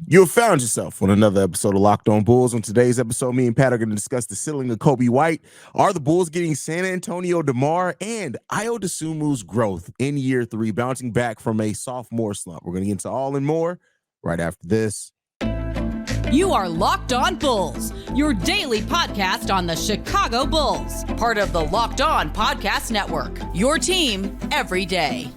You have found yourself on another episode of Locked On Bulls. On today's episode, me and Pat are going to discuss the ceiling of Coby White. Are the Bulls getting San Antonio DeMar and Ayo Dosumu's growth in year 3, bouncing back from a sophomore slump? We're going to get into all and more right after this. You are Locked On Bulls, your daily podcast on the Chicago Bulls, part of the Locked On Podcast Network, your team every day.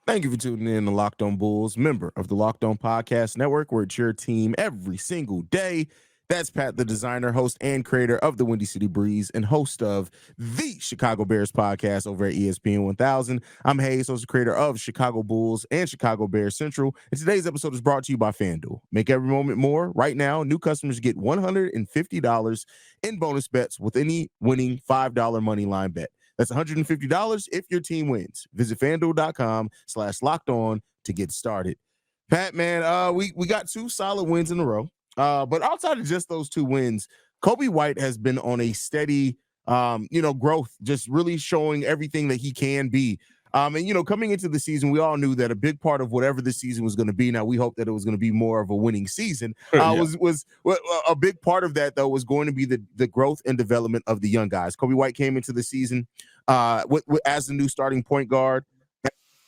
Thank you for tuning in to Locked On Bulls, member of the Locked On Podcast Network, where it's your team every single day. That's Pat the Designer, host and creator of the Windy City Breeze and host of the Chicago Bears podcast over at ESPN 1000. I'm Haize, host and creator of Chicago Bulls and Chicago Bears Central. And today's episode is brought to you by FanDuel. Make every moment more. Right now, new customers get $150 in bonus bets with any winning $5 moneyline bet. That's $150 if your team wins. Visit FanDuel.com/lockedon to get started. Pat, man, we got 2 solid wins in a row. But outside of just those 2 wins, Coby White has been on a steady, growth, just really showing everything that he can be. And coming into the season, we all knew that a big part of whatever this season was going to be. Now, we hope that it was going to be more of a winning season. Was a big part of that, though, was going to be the growth and development of the young guys. Coby White came into the season as the new starting point guard,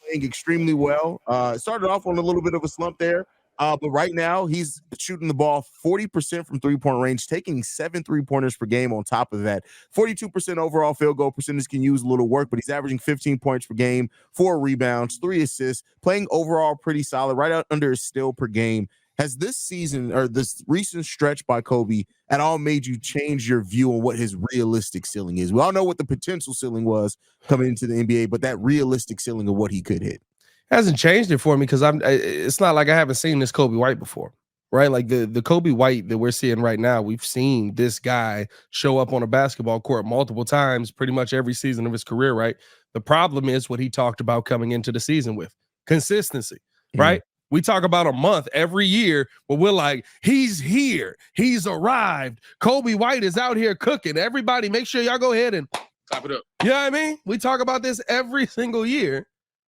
playing extremely well. Started off on a little bit of a slump there. But right now, he's shooting the ball 40% from three-point range, taking 7 3-pointers per game on top of that. 42% overall field goal percentage, can use a little work, but he's averaging 15 points per game, 4 rebounds, 3 assists, playing overall pretty solid, right out under a steal per game. Has this season or this recent stretch by Coby at all made you change your view on what his realistic ceiling is? We all know what the potential ceiling was coming into the NBA, but that realistic ceiling of what he could hit. Hasn't changed it for me because it's not like I haven't seen this Coby White before, right? Like the Coby White that we're seeing right now, we've seen this guy show up on a basketball court multiple times, pretty much every season of his career, right? The problem is what he talked about coming into the season with consistency, right? We talk about a month every year, but we're like, he's here, he's arrived. Coby White is out here cooking. Everybody, make sure y'all go ahead and clap it up. You know what I mean? We talk about this every single year.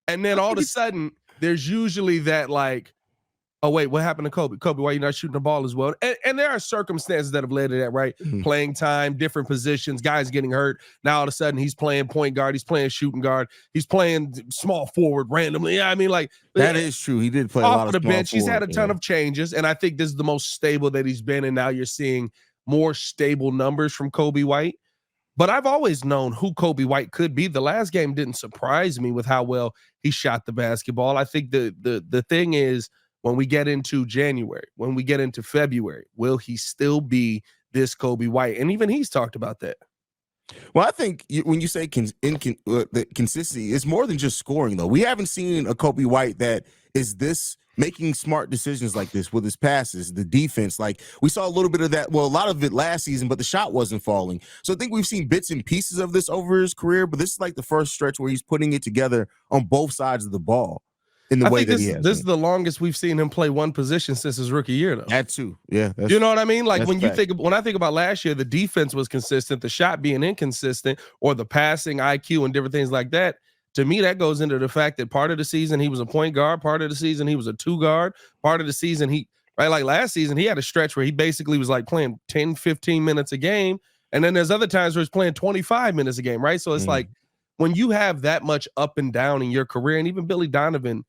And then all of a sudden, there's usually that like, oh, wait, what happened to Coby? Coby, why are you not shooting the ball as well? And there are circumstances that have led to that, right? Playing time, different positions, guys getting hurt. Now all of a sudden, he's playing point guard, he's playing shooting guard, he's playing small forward randomly. Yeah, I mean, like that is true. He did play a lot of the bench. Forward, he's had a ton of changes, and I think this is the most stable that he's been. And now you're seeing more stable numbers from Coby White. But I've always known who Coby White could be. The last game didn't surprise me with how well he shot the basketball. I think the thing is, when we get into January, when we get into February, will he still be this Coby White? And even he's talked about that. Well, I think when you say the consistency, it's more than just scoring, though. We haven't seen a Coby White that is this making smart decisions like this with his passes, the defense. Like we saw a little bit of that. Well, a lot of it last season, but the shot wasn't falling. So I think we've seen bits and pieces of this over his career, but this is like the first stretch where he's putting it together on both sides of the ball in the way that he has. This is the longest we've seen him play one position since his rookie year, though. That too. Yeah. You know what I mean? Like when I think about last year, the defense was consistent, the shot being inconsistent, or the passing IQ and different things like that. To me, that goes into the fact that part of the season he was a point guard, part of the season he was a 2 guard, part of the season like last season, he had a stretch where he basically was like playing 10, 15 minutes a game. And then there's other times where he's playing 25 minutes a game, right? So it's like when you have that much up and down in your career, and even Billy Donovan,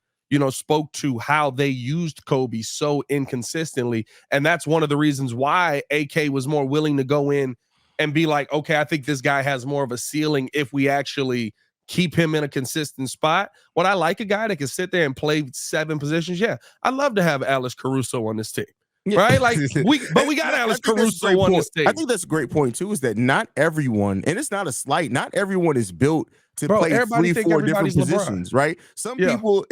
spoke to how they used Coby so inconsistently. And that's one of the reasons why AK was more willing to go in and be like, okay, I think this guy has more of a ceiling if we actually keep him in a consistent spot. What I like a guy that can sit there and play 7 positions. Yeah, I'd love to have Alex Caruso on this team. Yeah. Right? Like we got Alex Caruso on this team. I think that's a great point too, is that not everyone, and it's not a slight, not everyone is built to play 3-4 different positions, right? Some people,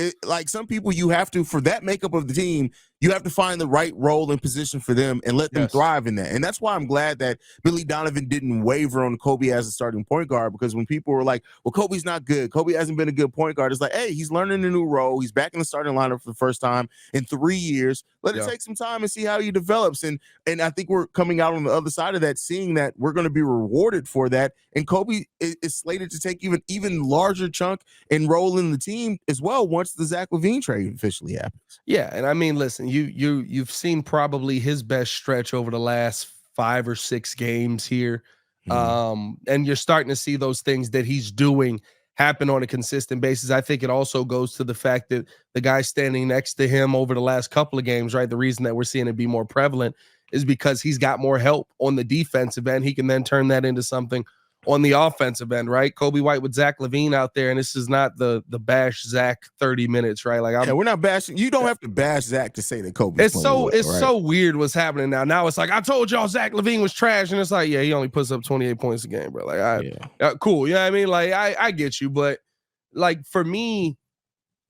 you have to, for that makeup of the team, you have to find the right role and position for them and let them thrive in that. And that's why I'm glad that Billy Donovan didn't waver on Coby as a starting point guard, because when people were like, well, Coby's not good, Coby hasn't been a good point guard, it's like, hey, he's learning a new role. He's back in the starting lineup for the first time in 3 years. Let it take some time and see how he develops. And I think we're coming out on the other side of that, seeing that we're going to be rewarded for that. And Coby is slated to take even larger chunk and role in the team as well once the Zach LaVine trade officially happens. Yeah, and I mean, listen, you've seen probably his best stretch over the last 5 or 6 games here. And you're starting to see those things that he's doing happen on a consistent basis. I think it also goes to the fact that the guy standing next to him over the last couple of games, right? The reason that we're seeing it be more prevalent is because he's got more help on the defensive end. He can then turn that into something on the offensive end, right? Coby White with Zach LaVine out there, and this is not the bash Zach 30 minutes, right? Like, we're not bashing. You don't have to bash Zach to say that Coby. It's so weird what's happening now. Now it's like, I told y'all Zach LaVine was trash, and it's like, yeah, he only puts up 28 points a game, bro. Like, cool, you know what I mean? Like, I get you, but like for me,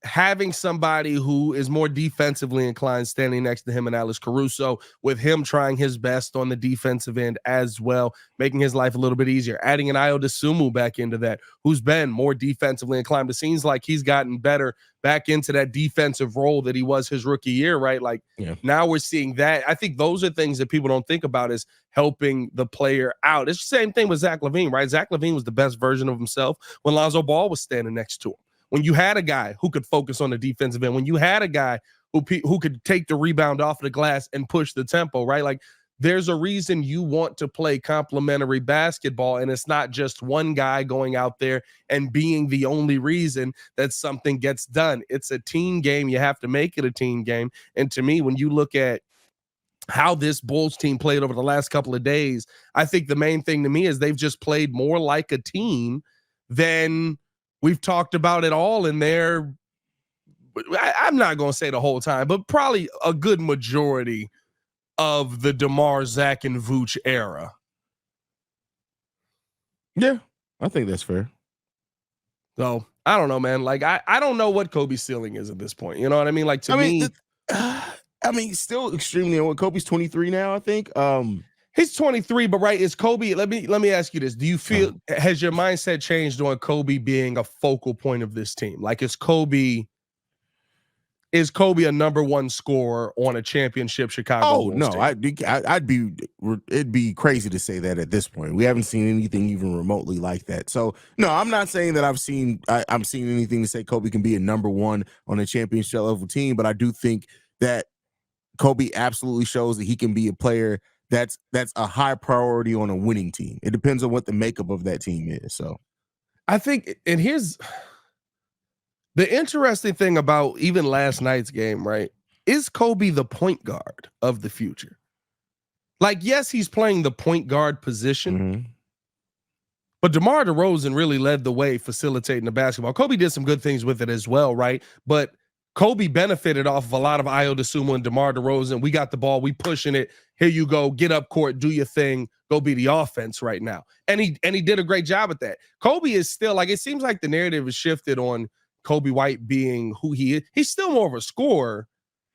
having somebody who is more defensively inclined standing next to him and Alex Caruso, with him trying his best on the defensive end as well, making his life a little bit easier, adding an Ayo Dosumu back into that, who's been more defensively inclined. It seems like he's gotten better back into that defensive role that he was his rookie year, right? Like now we're seeing that. I think those are things that people don't think about as helping the player out. It's the same thing with Zach LaVine, right? Zach LaVine was the best version of himself when Lonzo Ball was standing next to him. When you had a guy who could focus on the defensive end, when you had a guy who could take the rebound off the glass and push the tempo, right? Like, there's a reason you want to play complementary basketball, and it's not just one guy going out there and being the only reason that something gets done. It's a team game. You have to make it a team game. And to me, when you look at how this Bulls team played over the last couple of days, I think the main thing to me is they've just played more like a team than we've talked about it all in there. I'm not going to say the whole time, but probably a good majority of the DeMar, Zach, and Vooch era. Yeah, I think that's fair. So, I don't know, man. Like, I don't know what Coby's ceiling is at this point. You know what I mean? Like, to me... still extremely old. Coby's 23 now, I think. He's 23, but right, is Coby, let me ask you this. Do you feel, has your mindset changed on Coby being a focal point of this team? Like, is Coby a number one scorer on a championship Chicago Bulls no, team? It'd be crazy to say that at this point. We haven't seen anything even remotely like that. So no, I'm not saying that I'm seeing anything to say Coby can be a number one on a championship level team, but I do think that Coby absolutely shows that he can be a player that's a high priority on a winning team. It depends on what the makeup of that team is. So I think, and here's the interesting thing about even last night's game, right? Is Coby the point guard of the future? Like, yes, he's playing the point guard position, but DeMar DeRozan really led the way facilitating the basketball. Coby did some good things with it as well, right? But Coby benefited off of a lot of Ayo Dosumu and DeMar DeRozan. We got the ball, we pushing it. Here you go, get up court, do your thing, go be the offense right now. And he did a great job at that. Coby is still, like, it seems like the narrative is shifted on Coby White being who he is. He's still more of a scorer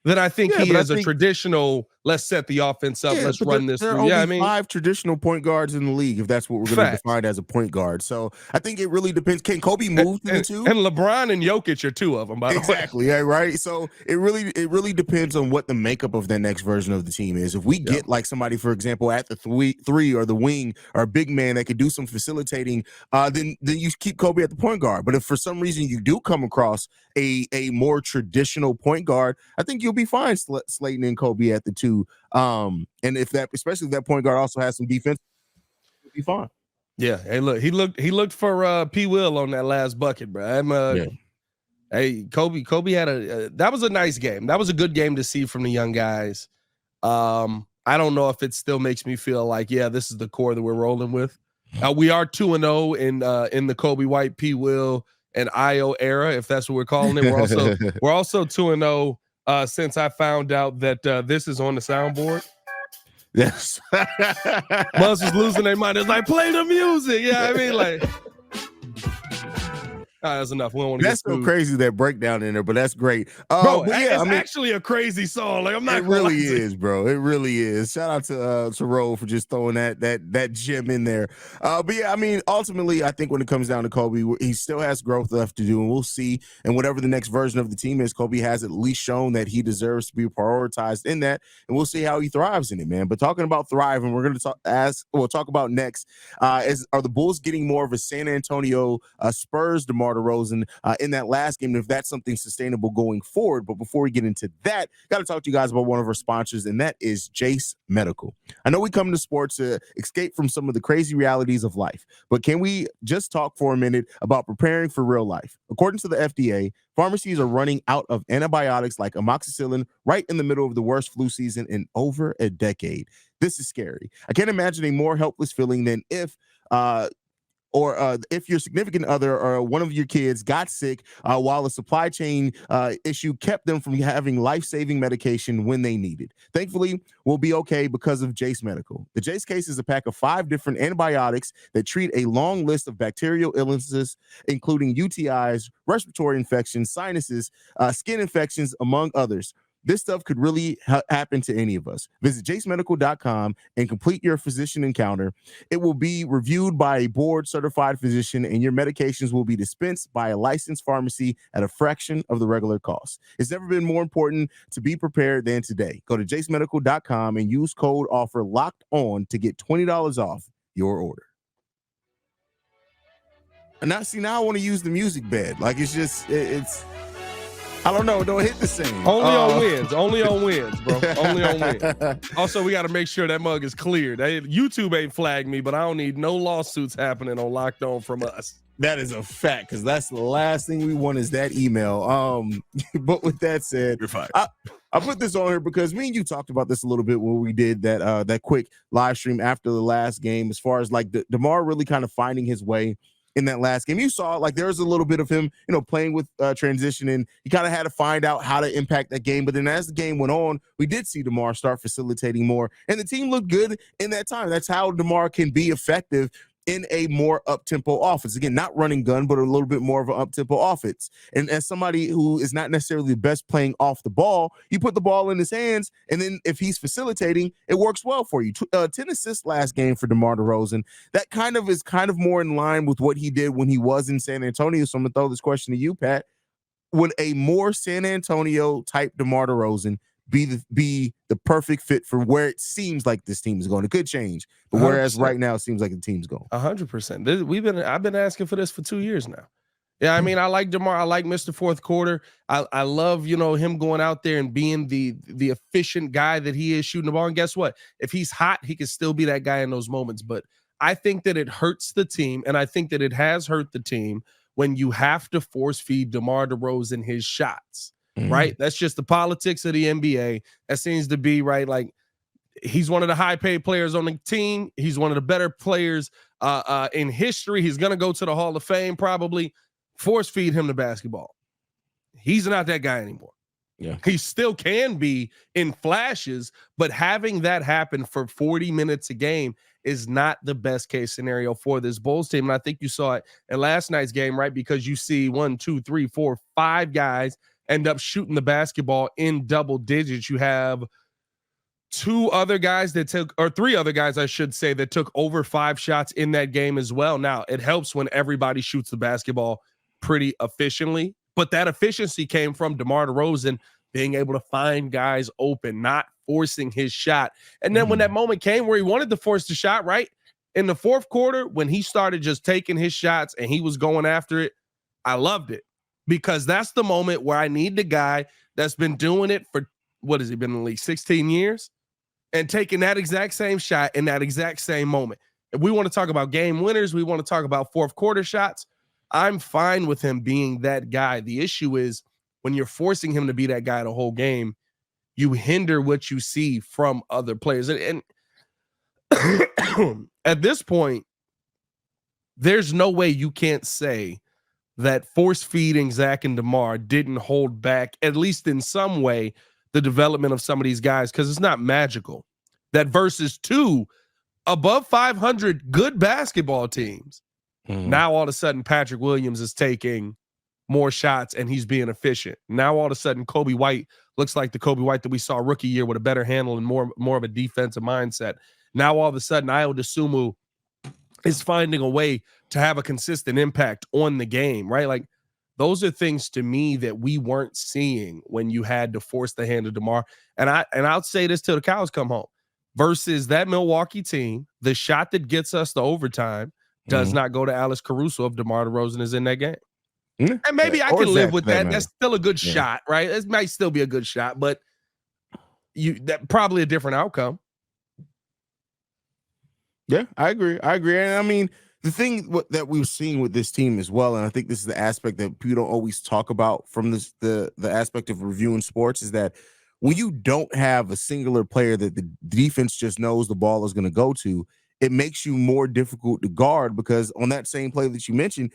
than I think he is a traditional, let's set the offense up, let's run this through. Yeah, I mean, 5 traditional point guards in the league, if that's what we're going to define as a point guard. So I think it really depends. Can Coby move to the two? And LeBron and Jokic are 2 of them, by the way. Exactly, yeah, right? So it really depends on what the makeup of that next version of the team is. If we get like somebody, for example, at the three or the wing or a big man that could do some facilitating, then you keep Coby at the point guard. But if for some reason you do come across a more traditional point guard, I think you'll be fine slating in Coby at the 2. And especially if that point guard also has some defense, it'll be fine. Yeah. Hey, look, he looked for P. Will on that last bucket, bro. Hey, Coby had that was a nice game. That was a good game to see from the young guys. I don't know if it still makes me feel like, yeah, this is the core that we're rolling with. We are 2-0 in the Coby White, P. Will, and Ayo era, if that's what we're calling it. We're also 2-0 since I found out that this is on the soundboard. Yes. Buzz was losing their mind. It's like, play the music. Yeah, I mean, like, That's enough. We don't want to That's get so sued. crazy, that breakdown in there, but that's great. Bro, But yeah, it's actually a crazy song. Like, I'm not it really is, bro. It really is. Shout out to Ro for just throwing that gem in there. But yeah, I mean, ultimately, I think when it comes down to Coby, he still has growth left to do, and we'll see. And whatever the next version of the team is, Coby has at least shown that he deserves to be prioritized in that, and we'll see how he thrives in it, man. But talking about thriving, we're going to talk about next. Are the Bulls getting more of a San Antonio Spurs DeMar DeRozan in that last game, and if that's something sustainable going forward? But before we get into that, got to talk to you guys about one of our sponsors, and that is Jase Medical. I know we come to sports to escape from some of the crazy realities of life, but can we just talk for a minute about preparing for real life? According to the FDA, pharmacies are running out of antibiotics like amoxicillin right in the middle of the worst flu season in over a decade. This is scary. I can't imagine a more helpless feeling than if your significant other or one of your kids got sick while a supply chain issue kept them from having life-saving medication when they needed. Thankfully, we'll be okay because of Jase Medical. The Jase case is a pack of 5 different antibiotics that treat a long list of bacterial illnesses, including UTIs, respiratory infections, sinuses, skin infections, among others. This stuff could really happen to any of us. Visit jasemedical.com and complete your physician encounter. It will be reviewed by a board-certified physician, and your medications will be dispensed by a licensed pharmacy at a fraction of the regular cost. It's never been more important to be prepared than today. Go to jasemedical.com and use code offer LOCKEDON to get $20 off your order. And now I want to use the music bed. Like, it's I don't know. Don't hit the same. Only on wins. Only on wins, bro. Only on wins. Also, we got to make sure that mug is cleared. YouTube ain't flagged me, but I don't need no lawsuits happening on Locked On from us. That is a fact, because that's the last thing we want is that email. But with that said, you're fine. I put this on here because me and you talked about this a little bit when we did that quick live stream after the last game, as far as like DeMar really kind of finding his way in that last game. You saw like there was a little bit of him, playing with transition, and he kind of had to find out how to impact that game. But then as the game went on, we did see DeMar start facilitating more, and the team looked good in that time. That's how DeMar can be effective in a more up-tempo offense. Again, not running gun, but a little bit more of an up-tempo offense. And as somebody who is not necessarily the best playing off the ball, you put the ball in his hands, and then if he's facilitating, it works well for you. 10 assists last game for DeMar DeRozan. That is more in line with what he did when he was in San Antonio. So I'm going to throw this question to you, Pat. Would a more San Antonio type DeMar DeRozan be the perfect fit for where it seems like this team is going? It could change, but whereas 100%. Right now it seems like the team's going 100%. I've been asking for this for 2 years now. Yeah, I mean, I like DeMar. I like Mr. Fourth Quarter. I love him going out there and being the efficient guy that he is, shooting the ball. And guess what? If he's hot, he can still be that guy in those moments. But I think that it hurts the team, and I think that it has hurt the team when you have to force feed DeMar DeRozan his shots. Right? That's just the politics of the NBA. That seems to be right. Like, he's one of the high-paid players on the team. He's one of the better players in history. He's going to go to the Hall of Fame probably. Force feed him the basketball. He's not that guy anymore. Yeah, he still can be in flashes, but having that happen for 40 minutes a game is not the best case scenario for this Bulls team. And I think you saw it in last night's game, right? Because you see 1, 2, 3, 4, 5 guys end up shooting the basketball in double digits. You have 3 other guys, I should say, that took over 5 shots in that game as well. Now, it helps when everybody shoots the basketball pretty efficiently, but that efficiency came from DeMar DeRozan being able to find guys open, not forcing his shot. And then when that moment came where he wanted to force the shot, right, in the fourth quarter, when he started just taking his shots and he was going after it, I loved it. Because that's the moment where I need the guy that's been doing it for, what has he been in the league, 16 years? And taking that exact same shot in that exact same moment. If we want to talk about game winners, we want to talk about fourth quarter shots, I'm fine with him being that guy. The issue is when you're forcing him to be that guy the whole game, you hinder what you see from other players. And at this point, there's no way you can't say that force feeding Zach and DeMar didn't hold back, at least in some way, the development of some of these guys, because it's not magical. That versus 2 above 500 good basketball teams, Now all of a sudden Patrick Williams is taking more shots and he's being efficient. Now all of a sudden Coby White looks like the Coby White that we saw rookie year with a better handle and more of a defensive mindset. Now all of a sudden Ayo Dosumu is finding a way to have a consistent impact on the game, right? Like those are things to me that we weren't seeing when you had to force the hand of DeMar. And I'll say this till the cows come home. Versus that Milwaukee team, the shot that gets us to overtime does not go to Alex Caruso if DeMar DeRozan is in that game. And maybe I can live with that. That's still a good shot, right? It might still be a good shot, but that probably a different outcome. Yeah, I agree. And I mean, the thing that we've seen with this team as well, and I think this is the aspect that people don't always talk about from the aspect of reviewing sports, is that when you don't have a singular player that the defense just knows the ball is going to go to, it makes you more difficult to guard, because on that same play that you mentioned,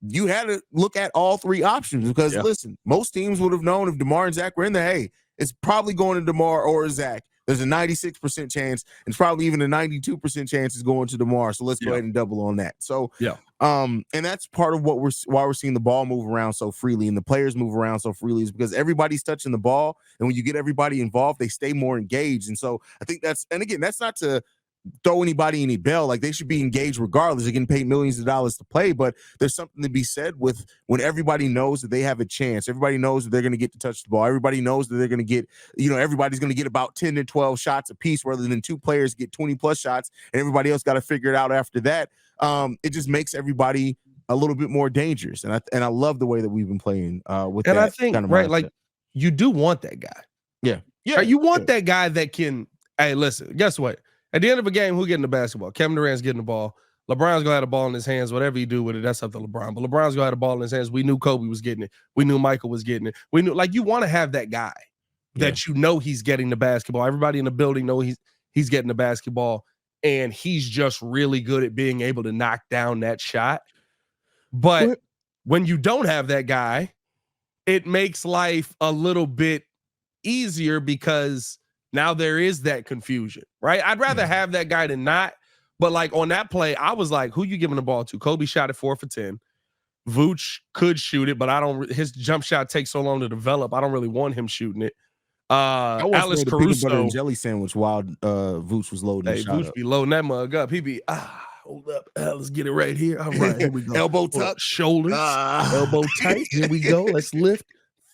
you had to look at all three options, because listen, most teams would have known if DeMar and Zach were in there, hey, it's probably going to DeMar or Zach. There's a 96% chance, and it's probably even a 92% chance it's going to DeMar. So let's go ahead and double on that. So, and that's part of why we're seeing the ball move around so freely and the players move around so freely, is because everybody's touching the ball, and when you get everybody involved, they stay more engaged. And so I think that's not to throw anybody any bell. Like, they should be engaged regardless. They're getting paid millions of dollars to play, but there's something to be said with when everybody knows that they have a chance. Everybody knows that they're going to get to touch the ball. Everybody knows that they're going to get, everybody's going to get about 10 to 12 shots a piece, rather than two players get 20 plus shots and everybody else got to figure it out after that. It just makes everybody a little bit more dangerous. And I love the way that we've been playing with that. And I think, kind of like, you do want that guy. Yeah. Right? You want that guy that can, hey, listen, guess what? At the end of a game, who getting the basketball? Kevin Durant's getting the ball. LeBron's gonna have the ball in his hands. Whatever you do with it, that's up to LeBron. But LeBron's gonna have the ball in his hands. We knew Kobe was getting it. We knew Michael was getting it. We knew, like, you want to have that guy that he's getting the basketball. Everybody in the building know he's getting the basketball, and he's just really good at being able to knock down that shot. But when you don't have that guy, it makes life a little bit easier, because now there is that confusion, right? I'd rather have that guy than not. But like on that play, I was like, who you giving the ball to? Kobe shot it 4 for 10. Vooch could shoot it, but his jump shot takes so long to develop. I don't really want him shooting it. Alex Caruso, peanut butter and jelly sandwich while Vooch was loading. Hey, Vooch be loading that mug up. He be hold up, let's get it right here. All right, here we go. Elbow tuck, shoulders, elbow tight. Here we go. Let's lift.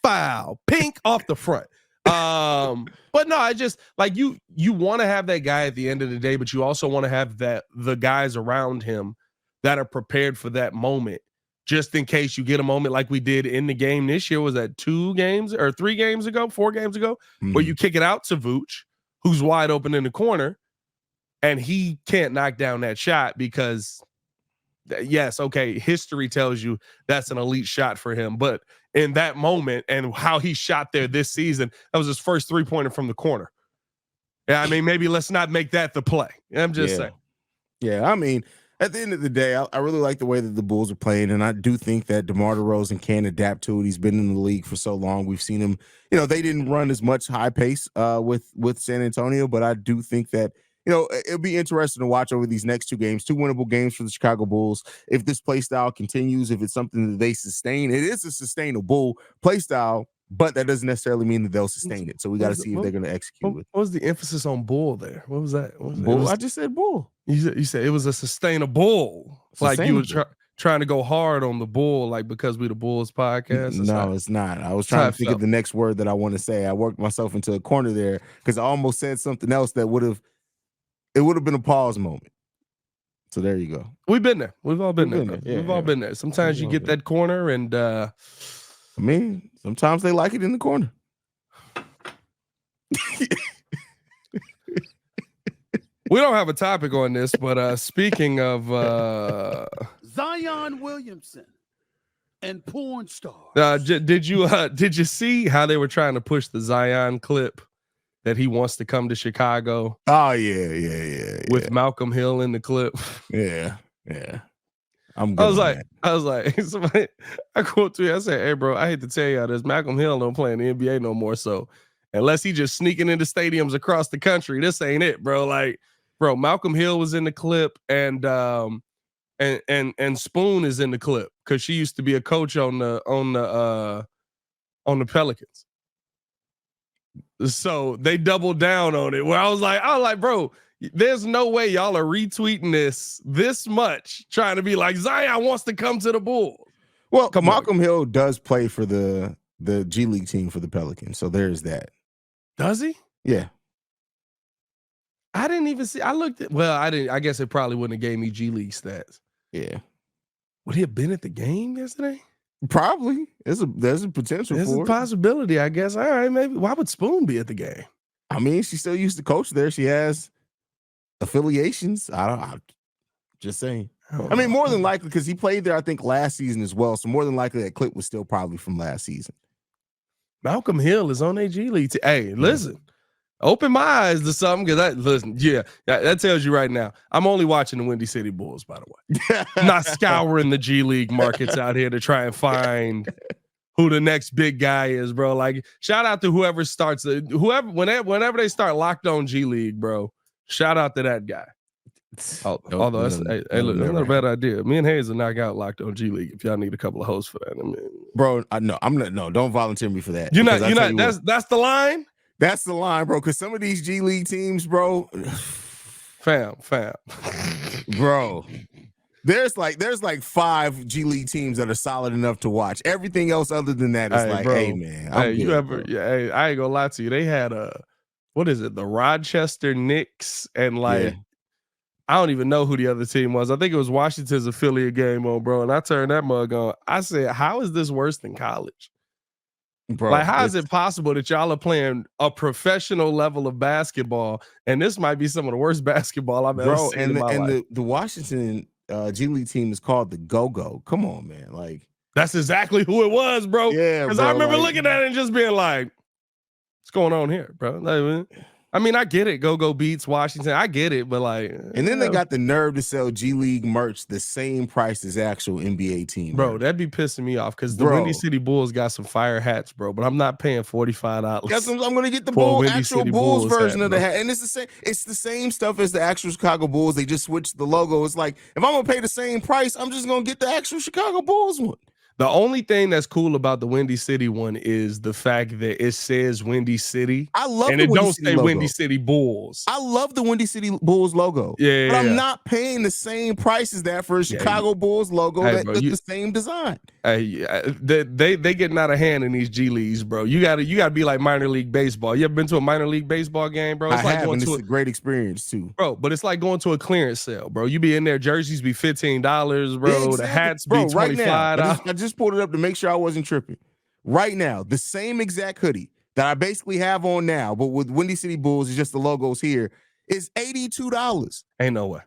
Foul, pink off the front. But no, I just like you want to have that guy at the end of the day, but you also want to have the guys around him that are prepared for that moment, just in case you get a moment like we did in the game this year. Was that 4 games ago, where you kick it out to Vooch, who's wide open in the corner, and he can't knock down that shot because, yes, okay, history tells you that's an elite shot for him, but in that moment and how he shot there this season, that was his first 3-pointer from the corner. Yeah, I mean, maybe let's not make that the play. I'm just saying. Yeah, I mean, at the end of the day, I really like the way that the Bulls are playing, and I do think that DeMar DeRozan can adapt to it. He's been in the league for so long. We've seen him, they didn't run as much high pace with San Antonio, but I do think that, it'll be interesting to watch over these next 2 games, 2 winnable games for the Chicago Bulls. If this play style continues, if it's something that they sustain, it is a sustainable play style, but that doesn't necessarily mean that they'll sustain it. So we got to see if they're going to execute it. What was the emphasis on bull there? What was that? Bull? I just said bull. You said it was a sustainable. Like you were trying to go hard on the bull, like because we the Bulls podcast. No, it's not. I was trying to think of the next word that I want to say. I worked myself into a corner there because I almost said something else that would have been a pause moment. So there you go. We've been there. We've all been there. We've all been there. Sometimes you get that corner, and I mean, sometimes they like it in the corner. We don't have a topic on this, but speaking of Zion Williamson and porn stars. Did you see how they were trying to push the Zion clip that he wants to come to Chicago? Oh yeah. With Malcolm Hill in the clip. Yeah. I was like, somebody, I quote to you. I said, "Hey, bro, I hate to tell you this. Malcolm Hill don't play in the NBA no more. So unless he just sneaking into stadiums across the country, this ain't it, bro. Like, bro, Malcolm Hill was in the clip, and and Spoon is in the clip because she used to be a coach on the Pelicans. So they doubled down on it. Where I was like, bro, there's no way y'all are retweeting this much, trying to be like Zion wants to come to the Bulls. Well, Malcolm Hill does play for the G League team for the Pelicans, so there's that. Does he? Yeah. I didn't even see. I looked at. Well, I didn't. I guess it probably wouldn't have gave me G League stats. Yeah. Would he have been at the game yesterday? Probably. There's a potential. There's for a possibility, I guess. All right, maybe. Why would Spoon be at the game? I mean, she still used to coach there. She has affiliations. I'm just saying. I mean, more than likely, because he played there, I think, last season as well. So more than likely, that clip was still probably from last season. Malcolm Hill is on a G League. Hey, listen. Open my eyes to something, because that tells you right now. I'm only watching the Windy City Bulls, by the way. I'm not scouring the G League markets out here to try and find who the next big guy is, bro. Like, shout out to whoever starts whenever they start Locked On G League, bro. Shout out to that guy. Although that's not a bad idea. Me and Haize will knock out Locked On G League if y'all need a couple of hosts for that. I mean, bro, don't volunteer me for that. You're not. That's the line. That's the line, bro. Because some of these G League teams, bro, fam, bro. There's like 5 G League teams that are solid enough to watch. Everything else other than that is bro, hey man. I ain't gonna lie to you. They had the Rochester Knicks and I don't even know who the other team was. I think it was Washington's affiliate game on, bro. And I turned that mug on. I said, how is this worse than college? Bro, like, how is it possible that y'all are playing a professional level of basketball, and this might be some of the worst basketball I've ever seen in my life? The Washington G League team is called the Go-Go. Come on, man. Like, that's exactly who it was, bro. Yeah, because I remember looking at it and just being like, what's going on here, bro? Like, I mean, I get it. Go beats Washington. I get it, but like, and then they got the nerve to sell G League merch the same price as actual NBA team. Bro, that'd be pissing me off because the Windy City Bulls got some fire hats, bro. But I'm not paying $45. I'm gonna get the actual Bulls version of the hat, and it's the same. It's the same stuff as the actual Chicago Bulls. They just switched the logo. It's like, if I'm gonna pay the same price, I'm just gonna get the actual Chicago Bulls one. The only thing that's cool about the Windy City one is the fact that it says Windy City. I love and the it Windy don't City say logo. Windy City Bulls. I love the Windy City Bulls logo. Yeah, but I'm not paying the same price as that for a Chicago Bulls logo with the same design. They getting out of hand in these G Leagues, bro. You gotta be like minor league baseball. You ever been to a minor league baseball game, bro? It's it's a great experience too, bro. But it's like going to a clearance sale, bro. You be in there, jerseys be $15, bro. Yeah, exactly. The hats be $25. Right now, I just pulled it up to make sure I wasn't tripping. Right now, the same exact hoodie that I basically have on now, but with Windy City Bulls, it's just the logos here, is $82. Ain't no way.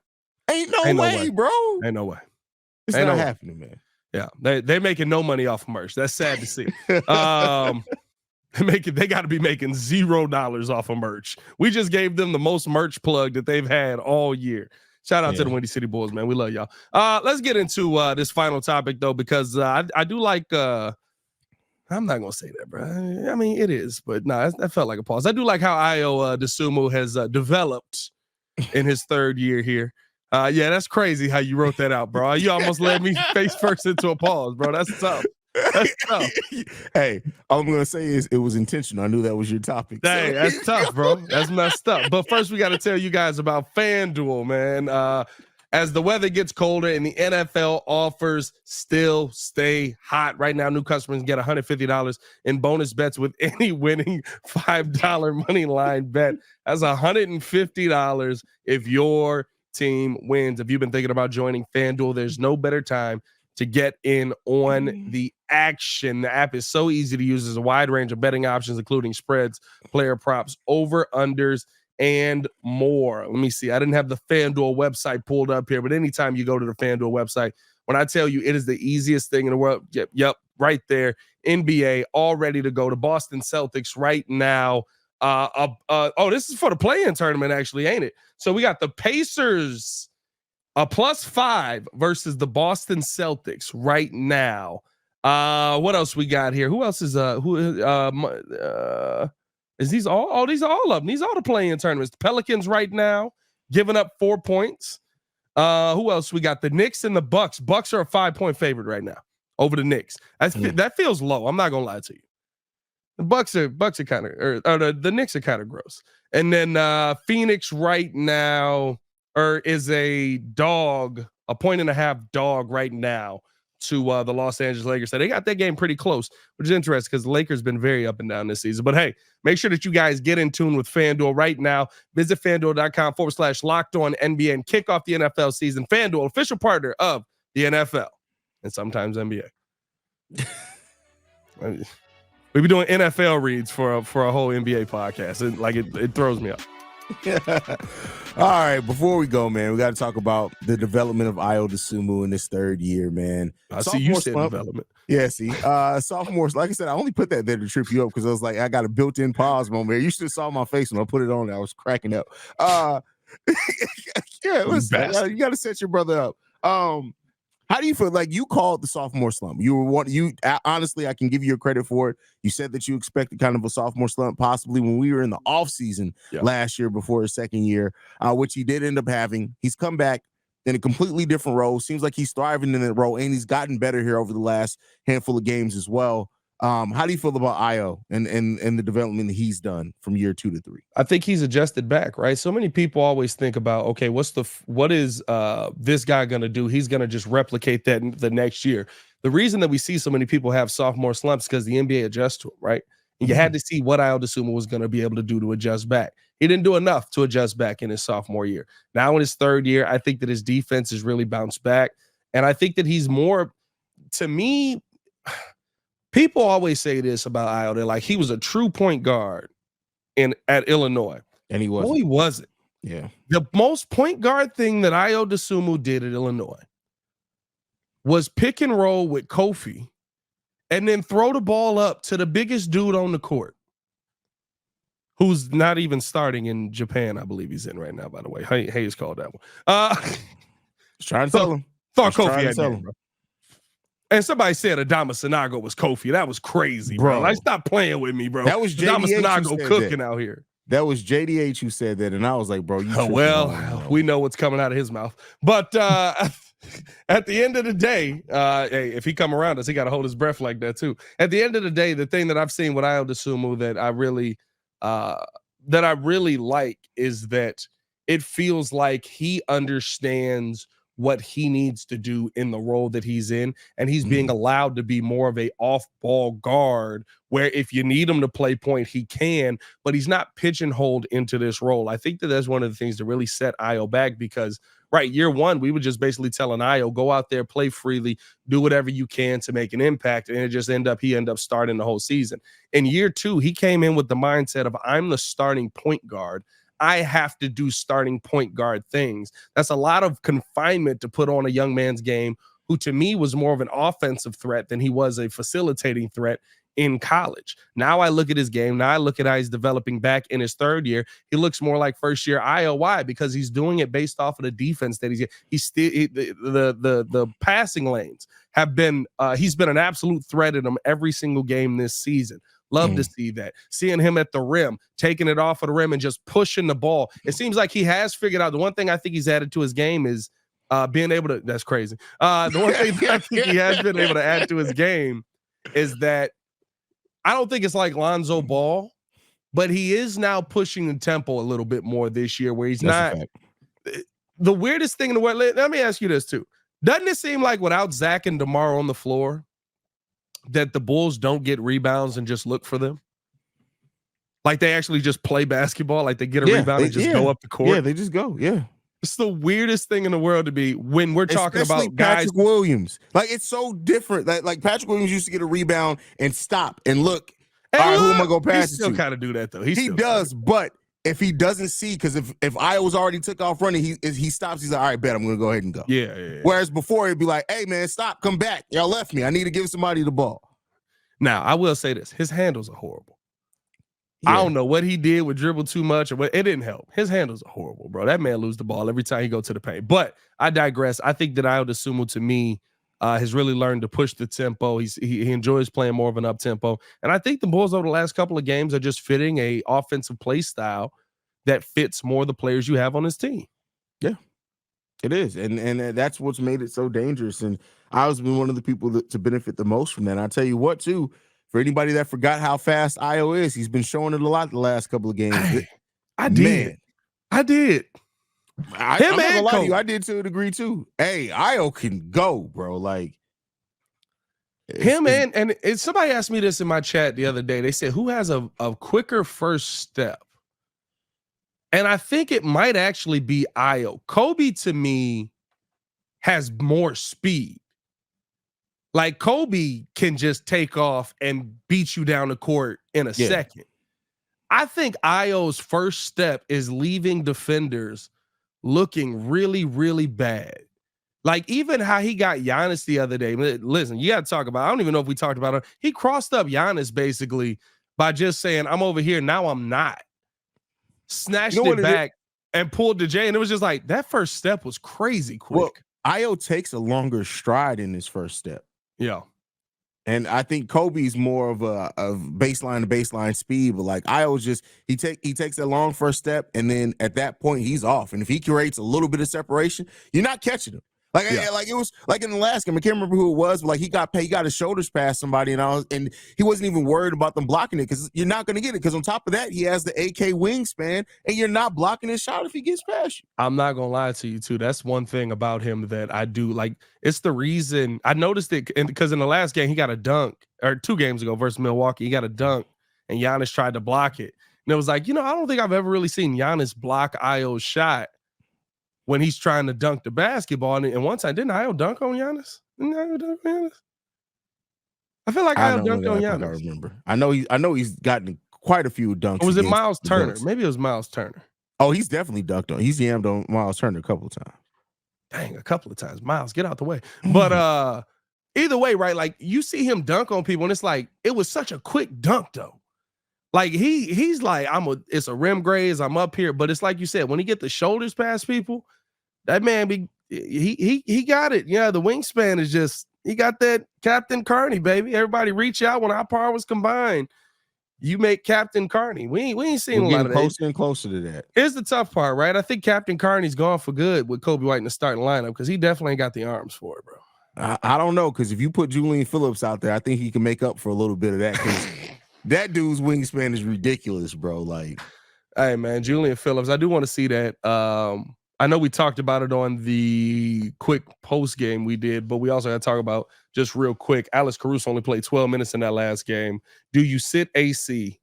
Ain't no way, bro. Ain't no way. It's not happening, man. Yeah, they making no money off merch. That's sad to see. They got to be making $0 off of merch. We just gave them the most merch plug that they've had all year. Shout out to the Windy City Bulls, man. We love y'all. Let's get into this final topic, though, because I do like I'm not going to say that, bro. I mean, it is, but no, that felt like a pause. I do like how Ayo Dosumu has developed in his 3rd year here. Yeah, that's crazy how you wrote that out, bro. You almost led me face first into a pause, bro. That's tough. That's tough. Hey, all I'm going to say is it was intentional. I knew that was your topic. Hey, that's tough, bro. That's messed up. But first, we got to tell you guys about FanDuel, man. As the weather gets colder and the NFL offers still stay hot. Right now, new customers get $150 in bonus bets with any winning $5 money line bet. That's $150 if your team wins. If you've been thinking about joining FanDuel, there's no better time to get in on the action. The app is so easy to use. There's a wide range of betting options, including spreads, player props, over-unders, and more. Let me see. I didn't have the FanDuel website pulled up here, but anytime you go to the FanDuel website, when I tell you it is the easiest thing in the world, yep, right there. NBA all ready to go. To Boston Celtics right now. This is for the play-in tournament, actually, ain't it? So we got the Pacers +5 versus the Boston Celtics right now. What else we got here? Who else is is these all? Oh, these are all of them. These are the play-in tournaments. The Pelicans right now giving up 4 points Who else? We got the Knicks and the Bucks. Bucks are a 5-point favorite right now over the Knicks. That feels low. I'm not gonna lie to you. The Bucks are kind of, or the Knicks are kind of gross. And then Phoenix right now, is a 1.5-point dog right now to the Los Angeles Lakers. So they got that game pretty close, which is interesting because the Lakers been very up and down this season. But hey, make sure that you guys get in tune with FanDuel right now. Visit FanDuel.com/LockedOnNBA and kick off the NFL season. FanDuel, official partner of the NFL and sometimes NBA. We be doing NFL reads for a whole NBA podcast. It throws me up. All right, before we go, man, we got to talk about the development of Ayo Dosumu in this third year, man. I see you said development. Yeah, see, sophomores. Like I said, I only put that there to trip you up because I was like, I got a built-in pause moment. You should have saw my face when I put it on there. I was cracking up. Yeah, listen, you got to set your brother up. How do you feel? Like, you called the sophomore slump. Honestly, I can give you your credit for it. You said that you expected kind of a sophomore slump, possibly when we were in the offseason last year before his second year, which he did end up having. He's come back in a completely different role. Seems like he's thriving in that role, and he's gotten better here over the last handful of games as well. How do you feel about Ayo and the development that he's done from year 2 to 3? I think he's adjusted back, right? So many people always think about, okay, what is this guy going to do? He's going to just replicate that in the next year. The reason that we see so many people have sophomore slumps because the NBA adjusts to him, right? And you had to see what Ayo Dosumu was going to be able to do to adjust back. He didn't do enough to adjust back in his sophomore year. Now in his third year, I think that his defense has really bounced back. And I think that he's more, to me, people always say this about Ayo. They're like, he was a true point guard at Illinois. And he wasn't. No, he wasn't. Yeah. The most point guard thing that Ayo Dosumu did at Illinois was pick and roll with Kofi and then throw the ball up to the biggest dude on the court, who's not even starting in Japan, I believe he's in right now, by the way. Haize called that one. Trying to tell him. Thought Kofi had game, bro. And somebody said Adama Sanago was Kofi. That was crazy, bro. Like, stop playing with me, bro. That was Adama Sanago cooking out here. That was JDH who said that, and I was like, bro, you we know what's coming out of his mouth. But at the end of the day, hey, if he come around us, he got to hold his breath like that too. At the end of the day, the thing that I've seen with Ayo Dosumu that I really like is that it feels like he understands what he needs to do in the role that he's in, and he's being allowed to be more of a off-ball guard where if you need him to play point, he can, but he's not pigeonholed into this role. I think that that's one of the things that really set Ayo back because, right, year one, we were just basically telling Ayo, go out there, play freely, do whatever you can to make an impact, and it just he ended up starting the whole season. In year two, he came in with the mindset of, I'm the starting point guard. I have to do starting point guard things. That's a lot of confinement to put on a young man's game who, to me, was more of an offensive threat than he was a facilitating threat in college. Now I look at his game. Now I look at how he's developing back in his third year. He looks more like first year Ayo. Why? Because he's doing it based off of the defense that he's still the passing lanes have been. He's been an absolute threat in them every single game this season. Love to see that. Seeing him at the rim, taking it off of the rim and just pushing the ball. It seems like he has figured out. The one thing I think he's added to his game is being able to, that's crazy. The one thing that I think he has been able to add to his game is that I don't think it's like Lonzo Ball, but he is now pushing the tempo a little bit more this year where he's not. The weirdest thing in the world, let me ask you this too. Doesn't it seem like without Zach and DeMar on the floor, that the Bulls don't get rebounds and just look for them? Like they actually just play basketball, like they get a rebound and just go up the court. Yeah, they just go. Yeah. It's the weirdest thing in the world to be when we're talking Especially about guys. Patrick Williams. Like, it's so different. Like Patrick Williams used to get a rebound and stop and look. All right, who am I going to pass it to? He still kind of do that, though. He does, but if he doesn't see, because if Ayo's already took off running, he stops. He's like, all right, bet I'm going to go ahead and go. Yeah. Whereas before, he'd be like, hey, man, stop, come back. Y'all left me. I need to give somebody the ball. Now, I will say this. His handles are horrible. Yeah. I don't know what he did with dribble too much, or what. It didn't help. His handles are horrible, bro. That man lose the ball every time he go to the paint. But I digress. I think that Ayo Dosumu, to me, has really learned to push the tempo. He enjoys playing more of an up-tempo. And I think the Bulls over the last couple of games are just fitting a offensive play style that fits more the players you have on his team. Yeah. It is, and that's what's made it so dangerous. And I was been one of the people to benefit the most from that. And I'll tell you what, too, for anybody that forgot how fast Ayo is, he's been showing it a lot the last couple of games. Hey, I did. I'm not gonna lie to you, I did to a degree too. Hey, Ayo can go, bro. Like and somebody asked me this in my chat the other day. They said, who has a quicker first step? And I think it might actually be Ayo. Coby, to me, has more speed. Like, Coby can just take off and beat you down the court in a second. I think Ayo's first step is leaving defenders looking really, really bad. Like, even how he got Giannis the other day. Listen, you got to talk about, I don't even know if we talked about it. He crossed up Giannis basically by just saying, I'm over here, now I'm not. Snatched it back and pulled the J, and it was just like, that first step was crazy quick. Well, Ayo takes a longer stride in his first step. Yeah. And I think Kobe's more of a baseline to baseline speed, but like Ayo's just he takes a long first step, and then at that point he's off. And if he creates a little bit of separation, you're not catching him. Like it was like in the last game, I can't remember who it was, but like he got his shoulders past somebody, and he wasn't even worried about them blocking it, because you're not going to get it. Because on top of that, he has the AK wingspan, and you're not blocking his shot if he gets past you. I'm not gonna lie to you too. That's one thing about him that I do like. It's the reason I noticed it, because in the last game he got a dunk, or 2 games ago versus Milwaukee, he got a dunk, and Giannis tried to block it, and it was like, I don't think I've ever really seen Giannis block Ayo's shot when he's trying to dunk the basketball. And one time, didn't Ayo dunk on Giannis? I feel like Ayo dunked on Giannis. I remember. I know he's gotten quite a few dunks. Or was it Miles Turner? Maybe it was Miles Turner. Oh, he's definitely dunked on. He's yammed on Miles Turner a couple of times. Dang, a couple of times. Miles, get out the way. But either way, right? Like, you see him dunk on people, and it's like, it was such a quick dunk though. Like he's like, it's a rim graze, I'm up here. But it's like you said, when he get the shoulders past people, that man he got it. Yeah, the wingspan is just, he got that Captain Carney, baby. Everybody reach out when our powers combine. You make Captain Carney. We ain't seen a lot of that. Closer and closer to that. Here's the tough part, right? I think Captain Carney's gone for good with Coby White in the starting lineup, because he definitely ain't got the arms for it, bro. I don't know, because if you put Julian Phillips out there, I think he can make up for a little bit of that, because that dude's wingspan is ridiculous, bro. Like, hey man, Julian Phillips, I do want to see that. I know we talked about it on the quick post game we did, but we also had to talk about, just real quick, Alex Caruso only played 12 minutes in that last game. Do you sit AC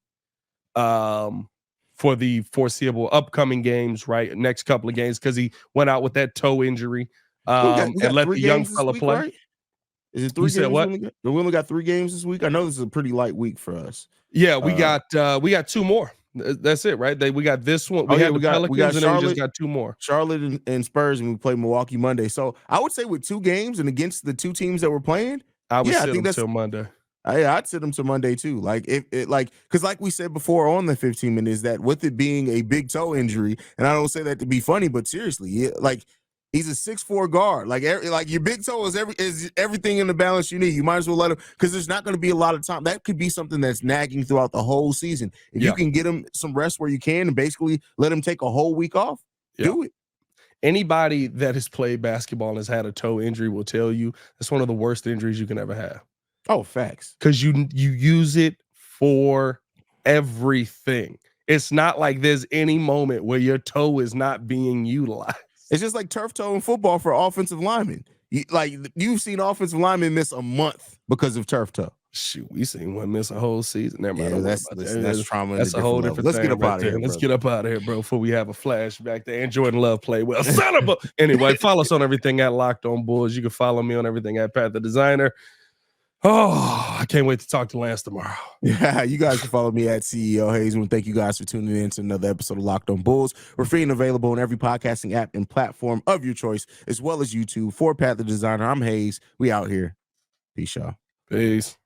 for the foreseeable upcoming games, right? Next couple of games, because he went out with that toe injury and let the young fella play. Right? Is it 3 games? What? We only got 3 games this week. I know this is a pretty light week for us. Yeah, we got 2 more. That's it, right? We got this one. We got Charlotte, and then we just got 2 more. Charlotte and Spurs, and we play Milwaukee Monday. So I would say with 2 games and against the 2 teams that we're playing, I would sit them till Monday. I'd sit them to Monday too. Like, because like we said before on the 15 minutes, that with it being a big toe injury, and I don't say that to be funny, but seriously, like, he's a 6'4" guard. Like your big toe is everything in the balance you need. You might as well let him, because there's not going to be a lot of time. That could be something that's nagging throughout the whole season. If you can get him some rest where you can, and basically let him take a whole week off, do it. Anybody that has played basketball and has had a toe injury will tell you that's one of the worst injuries you can ever have. Oh, facts. Because you use it for everything. It's not like there's any moment where your toe is not being utilized. It's just like turf toe in football for offensive linemen. You've seen offensive linemen miss a month because of turf toe. Shoot, we seen one miss a whole season. Never mind. Yeah, that's trauma. That's a whole different thing. Let's get up out of here. Let's get up out of here, bro, before we have a flashback there. And Jordan Love played well. Son of a. Anyway, follow us on everything at Locked On Bulls. You can follow me on everything at Pat the Designer. Oh, I can't wait to talk to Lance tomorrow. Yeah, you guys can follow me at CEO Haize. And thank you guys for tuning in to another episode of Locked On Bulls. We're free and available on every podcasting app and platform of your choice, as well as YouTube. For Pat the Designer, I'm Haize. We out here. Peace, y'all. Peace.